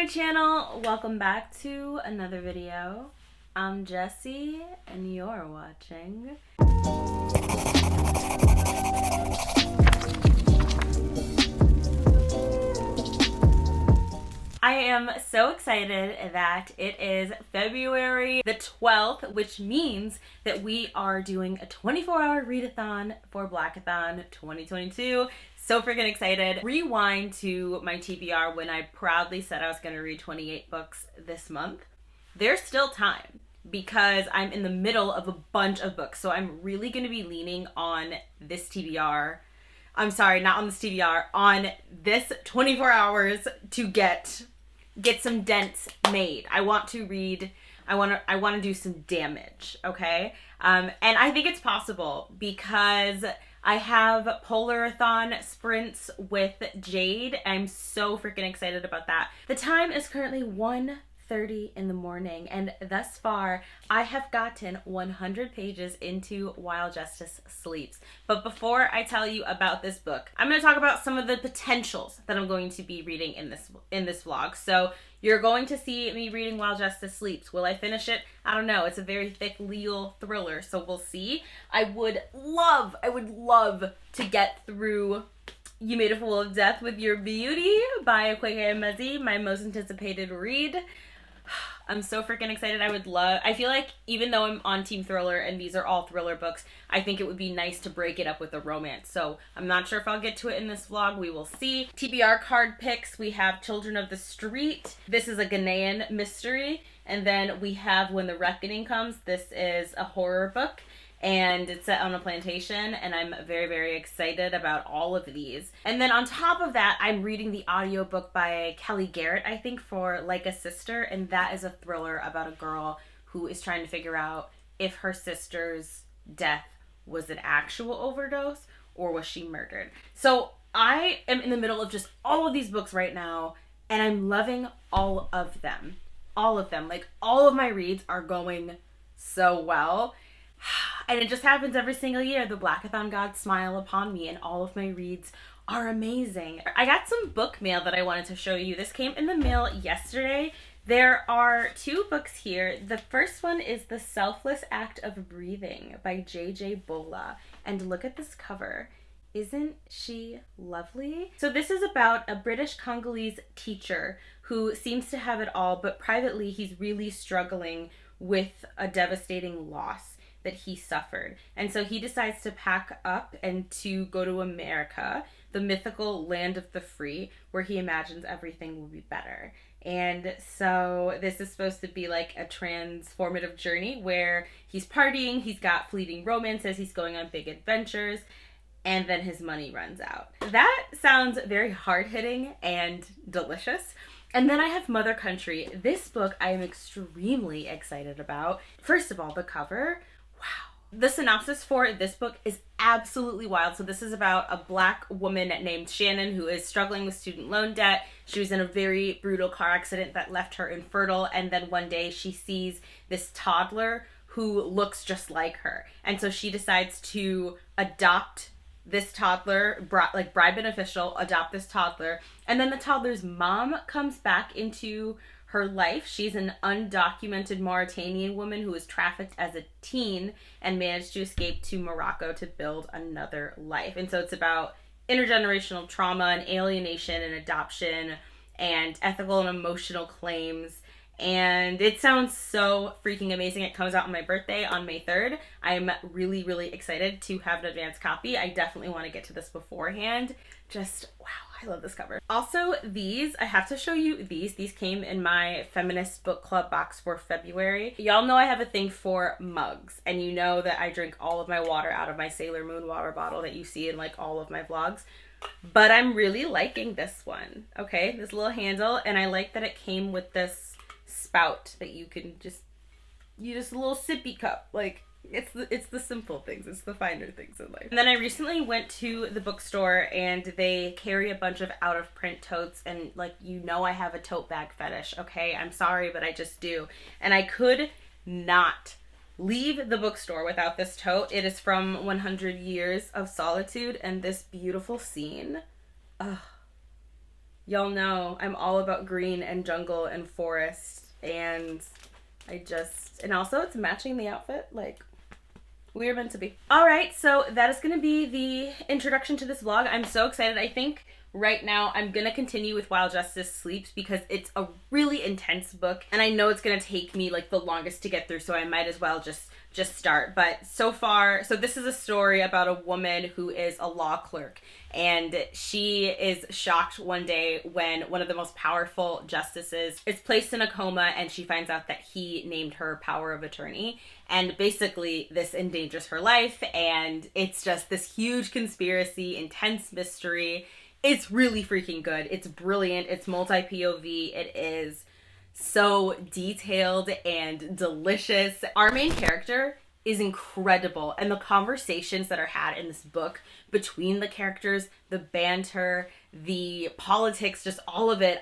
channel. Welcome back to another video. I'm Jessie and you're watching. I am so excited that it is February the 12th, which means that we are doing a 24-hour readathon for Blackathon 2022. So freaking excited. Rewind to my TBR when I proudly said I was going to read 28 books this month. There's still time because I'm in the middle of a bunch of books. So I'm really going to be leaning on this TBR. I'm sorry, not on this TBR, on this 24 hours to get some dents made. I want to read, I want to do some damage, okay? And I think it's possible because I have Polarathon sprints with Jade. I'm so freaking excited about that. The time is currently 1:30 in the morning, and thus far I have gotten 100 pages into While Justice Sleeps. But before I tell you about this book, I'm going to talk about some of the potentials that I'm going to be reading in this vlog. So you're going to see me reading While Justice Sleeps. Will I finish it? I don't know. It's a very thick legal thriller, so we'll see. I would love to get through You Made a Fool of Death with Your Beauty by Akwaeke Emezi, my most anticipated read. I'm so freaking excited. I feel like even though I'm on Team Thriller and these are all thriller books, I think it would be nice to break it up with a romance. So I'm not sure if I'll get to it in this vlog. We will see. TBR card picks. We have Children of the Street. This is a Ghanaian mystery. And then we have When the Reckoning Comes. This is a horror book. And it's set on a plantation, and I'm very, very excited about all of these. And then on top of that, I'm reading the audiobook by Kelly Garrett, I think, for Like a Sister, and that is a thriller about a girl who is trying to figure out if her sister's death was an actual overdose or was she murdered. So I am in the middle of just all of these books right now, and I'm loving all of them. All of them. Like, all of my reads are going so well. And it just happens every single year. The Blackathon gods smile upon me and all of my reads are amazing. I got some book mail that I wanted to show you. This came in the mail yesterday. There are two books here. The first one is The Selfless Act of Breathing by J.J. Bola. And look at this cover. Isn't she lovely? So this is about a British Congolese teacher who seems to have it all, but privately he's really struggling with a devastating loss that he suffered. And so he decides to pack up and to go to America, the mythical land of the free, where he imagines everything will be better. And so this is supposed to be like a transformative journey where he's partying, he's got fleeting romances, he's going on big adventures, and then his money runs out. That sounds very hard-hitting and delicious. And then I have Mother Country. This book I am extremely excited about. First of all, the cover. Wow. The synopsis for this book is absolutely wild. So this is about a Black woman named Shannon who is struggling with student loan debt. She was in a very brutal car accident that left her infertile, and then one day she sees this toddler who looks just like her. And so she decides to adopt this toddler, bribe an official, adopt this toddler, and then the toddler's mom comes back into her life. She's an undocumented Mauritanian woman who was trafficked as a teen and managed to escape to Morocco to build another life. And so it's about intergenerational trauma and alienation and adoption and ethical and emotional claims. And it sounds so freaking amazing. It comes out on my birthday on May 3rd. I'm really, really excited to have an advance copy. I definitely want to get to this beforehand. Just, wow, I love this cover. Also, I have to show you these. These came in my Feminist Book Club box for February. Y'all know I have a thing for mugs, and you know that I drink all of my water out of my Sailor Moon water bottle that you see in like all of my vlogs. But I'm really liking this one, okay? This little handle, and I like that it came with this spout that you can just a little sippy cup. Like, it's the simple things, it's the finer things in life. And then I recently went to the bookstore and they carry a bunch of out of print totes, and like, you know, I have a tote bag fetish, okay? I'm sorry, but I just do. And I could not leave the bookstore without this tote. It is from 100 Years of Solitude, and this beautiful scene. Ugh. Y'all know I'm all about green and jungle and forest, and and also it's matching the outfit. Like, we are meant to be. All right, so that is going to be the introduction to this vlog. I'm so excited. I think right now I'm going to continue with While Justice Sleeps because it's a really intense book, and I know it's going to take me like the longest to get through, so I might as well just start. But so this is a story about a woman who is a law clerk, and she is shocked one day when one of the most powerful justices is placed in a coma, and she finds out that he named her power of attorney, and basically this endangers her life, and it's just this huge conspiracy, intense mystery. It's really freaking good. It's brilliant. It's multi-POV. It is so detailed and delicious. Our main character is incredible, and the conversations that are had in this book between the characters, the banter, the politics, just all of it.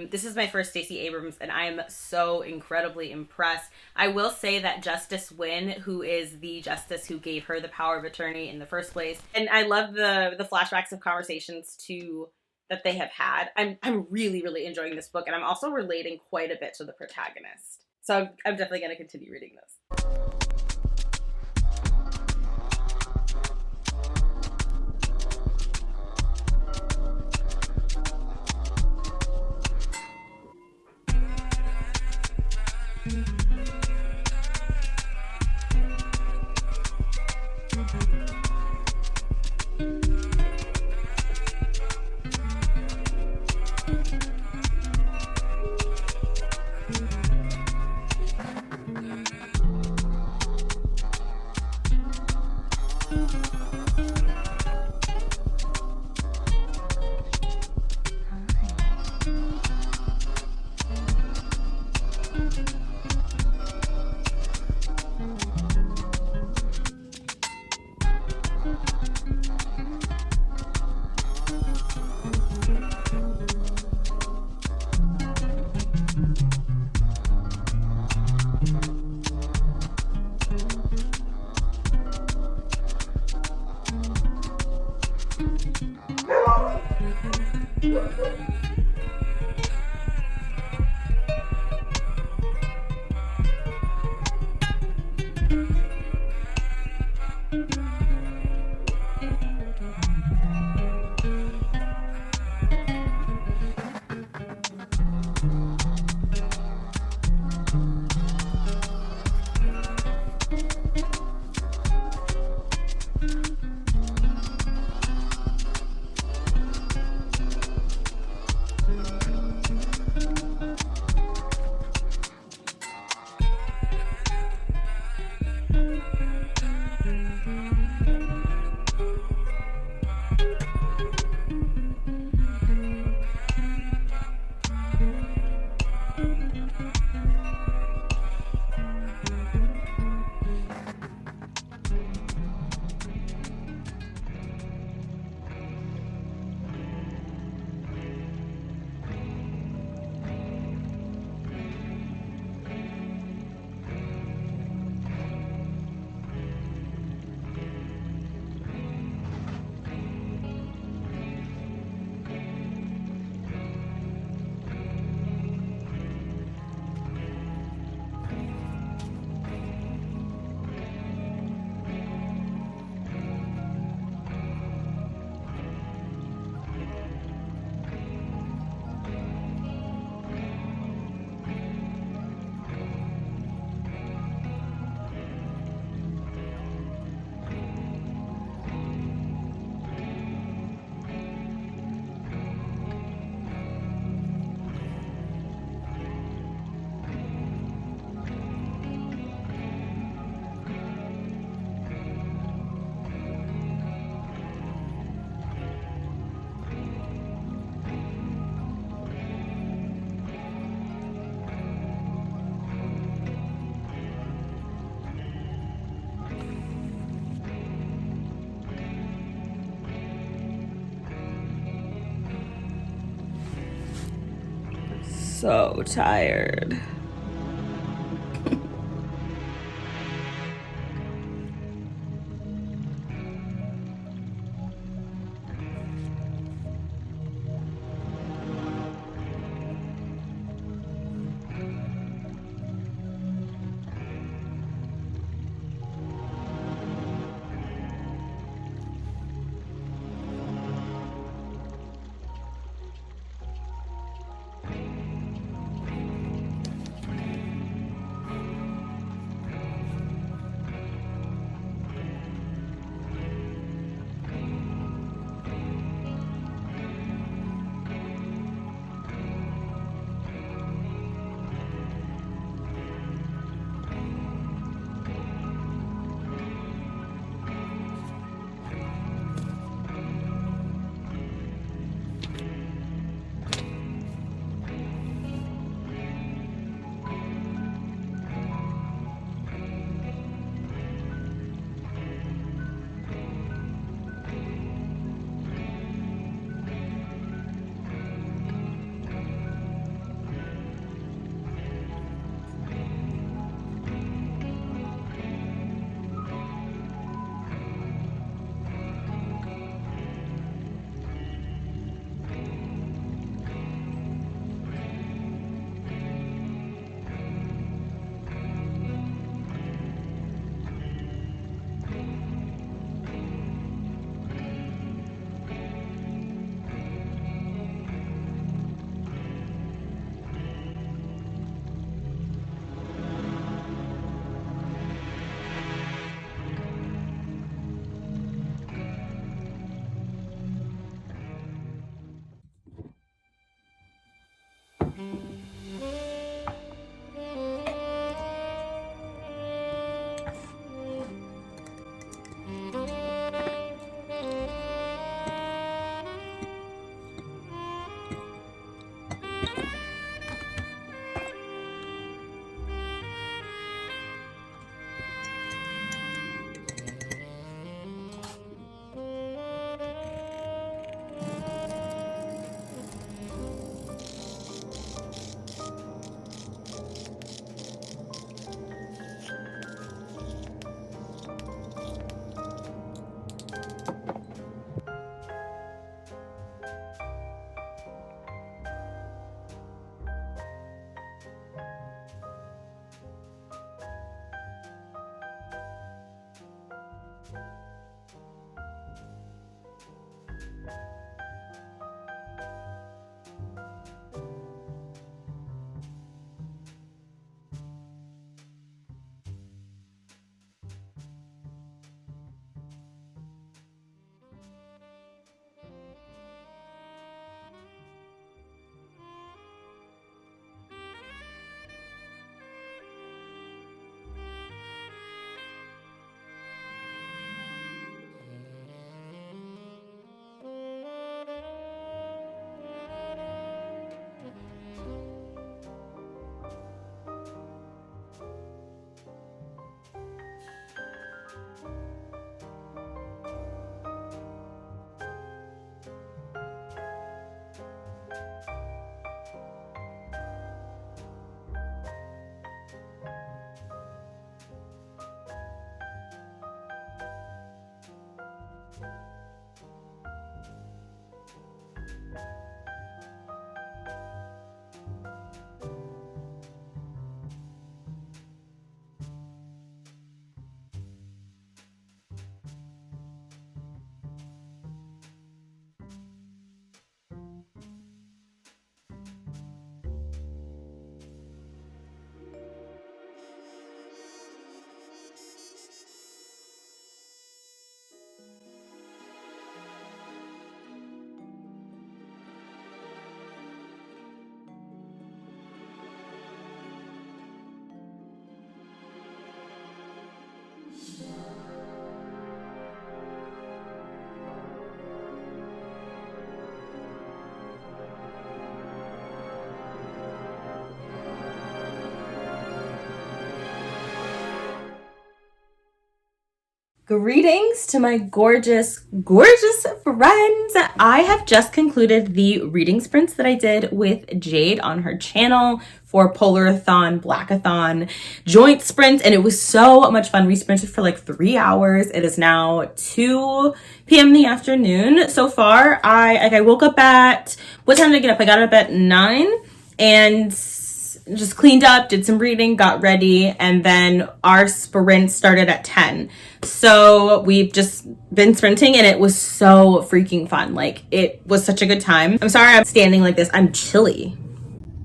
This is my first Stacey Abrams, and I am so incredibly impressed. I will say that Justice Wynn, who is the justice who gave her the power of attorney in the first place, and I love the flashbacks of conversations that they have had. I'm really, really enjoying this book, and I'm also relating quite a bit to the protagonist. So I'm definitely going to continue reading this. So tired. Greetings to my gorgeous, gorgeous friends. I have just concluded the reading sprints that I did with Jade on her channel for Polarathon, Blackathon, joint sprint, and it was so much fun. We sprinted for like 3 hours. It is now 2 p.m. in the afternoon. So far, I woke up at, what time did I get up? I got up at 9 and just cleaned up, did some reading, got ready, and then our sprint started at 10. So we've just been sprinting and it was so freaking fun. Like, it was such a good time. I'm sorry I'm standing like this. I'm chilly.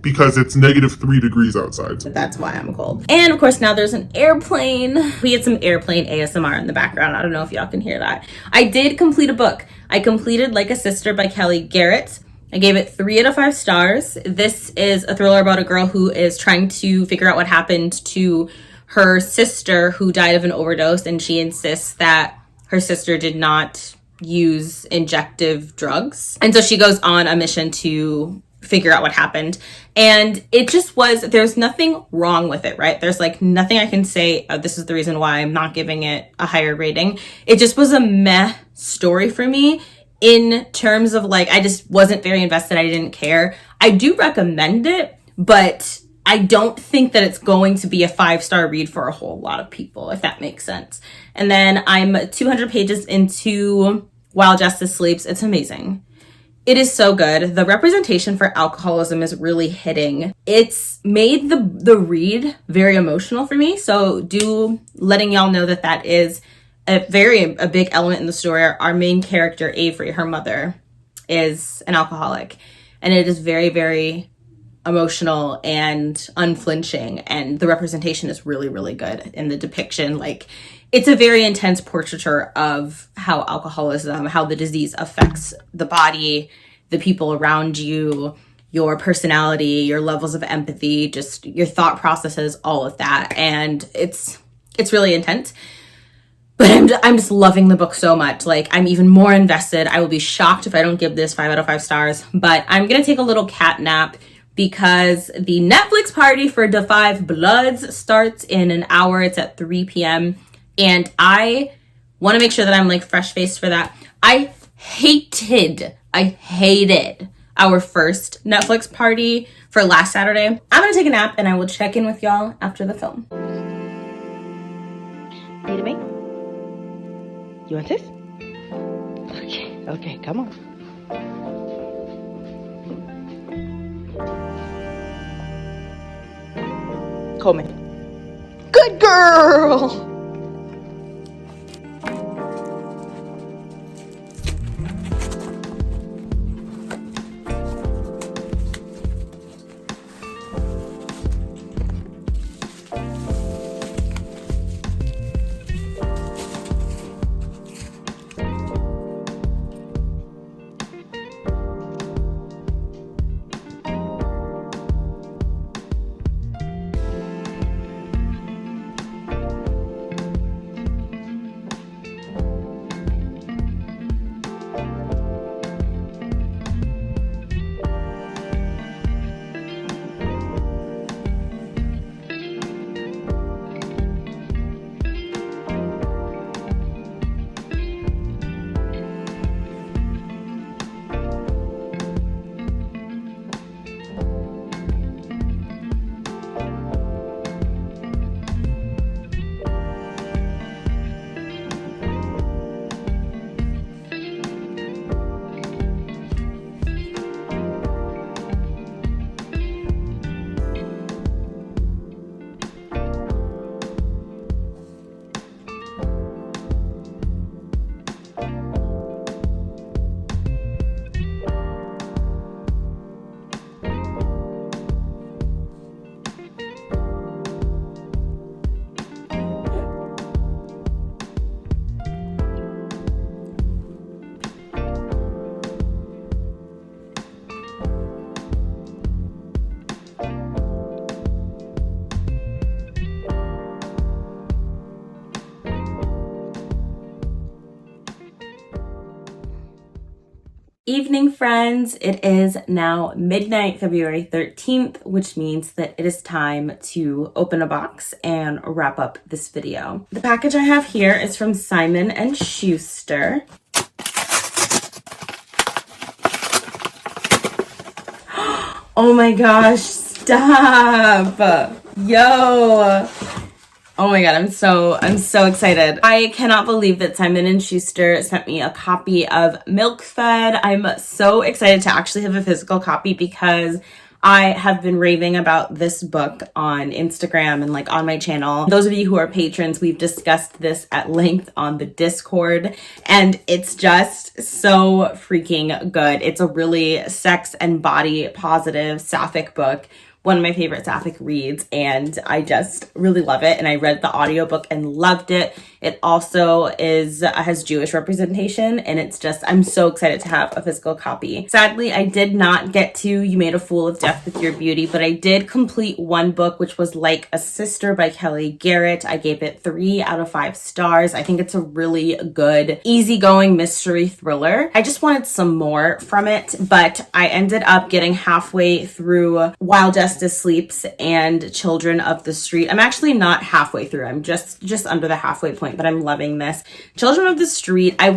Because it's -3 degrees outside. That's why I'm cold. And of course now there's an airplane. We had some airplane ASMR in the background. I don't know if y'all can hear that. I did complete a book. I completed Like a Sister by Kelly Garrett. I gave it 3 out of 5 stars. This is a thriller about a girl who is trying to figure out what happened to her sister who died of an overdose, and she insists that her sister did not use injective drugs. And so she goes on a mission to figure out what happened. And it just was, there's nothing wrong with it, right? There's like nothing I can say, oh, this is the reason why I'm not giving it a higher rating. It just was a meh story for me. In terms of like, I just wasn't very invested. I didn't care. I do recommend it, but I don't think that it's going to be a 5-star read for a whole lot of people, if that makes sense. And then I'm 200 pages into While Justice Sleeps. It's amazing. It is so good. The representation for alcoholism is really hitting. It's made the read very emotional for me. So letting y'all know that that is a big element in the story. Our main character, Avery, her mother, is an alcoholic, and it is very, very emotional and unflinching, and the representation is really, really good in the depiction. Like, it's a very intense portraiture of how alcoholism, how the disease affects the body, the people around you, your personality, your levels of empathy, just your thought processes, all of that. And it's really intense. But I'm just loving the book so much. Like, I'm even more invested. I will be shocked if I don't give this 5 out of 5 stars. But I'm going to take a little cat nap because the Netflix party for Da 5 Bloods starts in an hour. It's at 3 p.m. And I want to make sure that I'm like fresh-faced for that. I hated our first Netflix party for last Saturday. I'm going to take a nap and I will check in with y'all after the film. Need a me? You want this? Okay, come on. Coleman. Good girl! evening, friends. It is now midnight, February 13th, which means that it is time to open a box and wrap up this video. The package I have here is from Simon & Schuster. Oh my gosh, stop! Yo! Oh my god, I'm so excited. I cannot believe that Simon & Schuster sent me a copy of Milk Fed. I'm so excited to actually have a physical copy because I have been raving about this book on Instagram and like on my channel. Those of you who are patrons, we've discussed this at length on the Discord, and it's just so freaking good. It's a really sex and body positive sapphic book. One of my favorite sapphic reads, and I just really love it. And I read the audiobook and loved it. It also has Jewish representation, and it's just, I'm so excited to have a physical copy. Sadly, I did not get to You Made a Fool of Death with Your Beauty, but I did complete one book, which was Like a Sister by Kelly Garrett. I gave it 3 out of 5 stars. I think it's a really good, easygoing mystery thriller. I just wanted some more from it, but I ended up getting halfway through While Justice Sleeps and Children of the Street. I'm actually not halfway through. I'm just under the halfway point, but I'm loving this. Children of the Street, I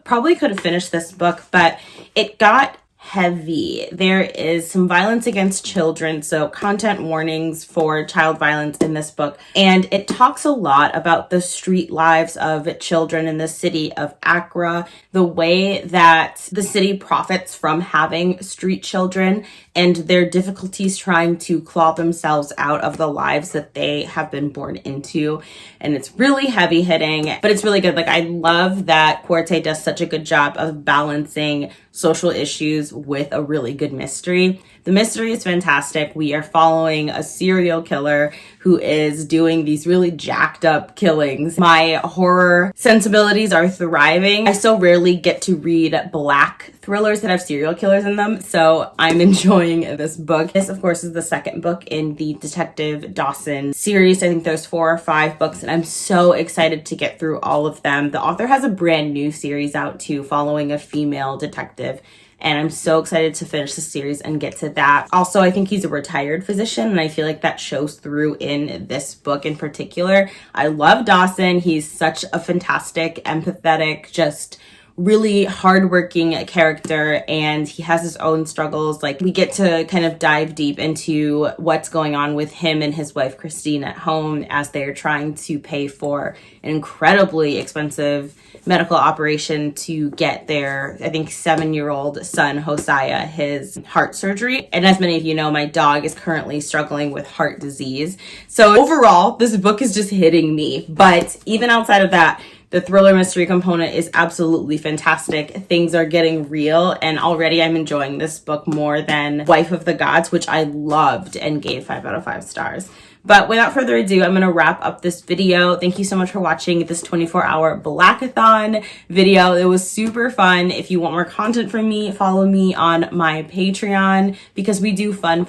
probably could have finished this book, but it got heavy. There is some violence against children, so content warnings for child violence in this book. And it talks a lot about the street lives of children in the city of Accra, the way that the city profits from having street children and their difficulties trying to claw themselves out of the lives that they have been born into. And it's really heavy hitting, but it's really good. Like, I love that Quartet does such a good job of balancing social issues with a really good mystery. The mystery is fantastic. We are following a serial killer who is doing these really jacked up killings. My horror sensibilities are thriving. I so rarely get to read Black thrillers that have serial killers in them, so I'm enjoying this book. This, of course, is the second book in the Detective Dawson series. I think there's 4 or 5 books, and I'm so excited to get through all of them. The author has a brand new series out too, following a female detective, and I'm so excited to finish the series and get to that. Also, I think he's a retired physician, and I feel like that shows through in this book in particular. I love Dawson. He's such a fantastic, empathetic, just really hardworking character, and he has his own struggles. Like, we get to kind of dive deep into what's going on with him and his wife Christine at home as they're trying to pay for an incredibly expensive medical operation to get their, I think, 7-year-old son Hosea his heart surgery. And as many of you know, my dog is currently struggling with heart disease. So overall, this book is just hitting me. But even outside of that, the thriller mystery component is absolutely fantastic. Things are getting real, and already I'm enjoying this book more than Wife of the Gods, which I loved and gave 5 out of 5 stars. But without further ado, I'm going to wrap up this video. Thank you so much for watching this 24-hour Blackathon video. It was super fun. If you want more content from me, follow me on my Patreon because we do fun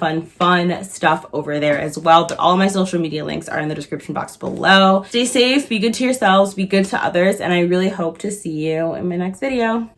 stuff over there as well. But all my social media links are in the description box below. Stay safe, be good to yourselves, be good to others, and I really hope to see you in my next video.